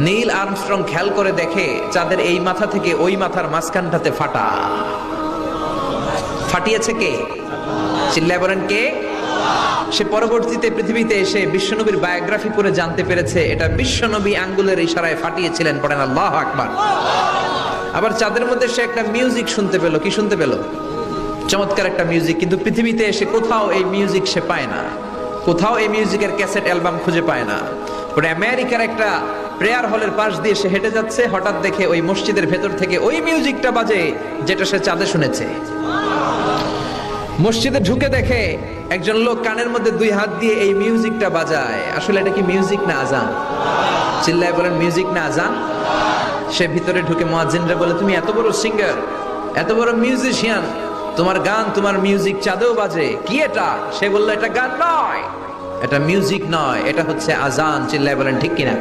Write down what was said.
Neil Armstrong খেয়াল করে দেখে চাঁদের এই মাথা থেকে ওই মাথার মাঝখানটাতে ফাটা। ফাটিয়েছে কে? চিল্লায় বলেন কে? সে পরবর্তীতে পৃথিবীতে এসে বিশ্বনবীর বায়োগ্রাফি পড়ে জানতে পেরেছে এটা বিশ্বনবী আঙ্গুলের ইশারায় ফাটিয়েছিলেন। পড়েন আল্লাহু আকবার। আবার চাঁদের মধ্যে সে একটা মিউজিক শুনতে পেল। কি শুনতে পেল? চমৎকার একটা মিউজিক। কিন্তু পৃথিবীতে এসে কোথাও এই মিউজিক সে পায় না, কোথাও এই মিউজিকের ক্যাসেট অ্যালবাম খুঁজে পায় না। পরে আমেরিকার একটা প্রেয়ার হলের পাশ দিয়ে সে হেঁটে যাচ্ছে, হঠাৎ দেখে ওই মসজিদের ভেতর থেকে ওই মিউজিকটা বাজে যেটা সে চাঁদে শুনেছে। মসজিদে ঢুকে দেখে একজন লোক কানের মধ্যে দুই হাত দিয়ে এই মিউজিকটা বাজায়। আসলে এটা কি মিউজিক না আজান? চিল্লায় বলেন মিউজিক না আজান? সে ভিতরে ঢুকে মুয়াজ্জিনরা বলে, তুমি এত বড় সিঙ্গার, এত বড় মিউজিশিয়ান, তোমার গান তোমার মিউজিক চাঁদেও বাজে, কি এটা? সে বলল এটা গান নয়, এটা মিউজিক নয়, এটা হচ্ছে আজান। চিল্লায় বলেন ঠিক কিনা?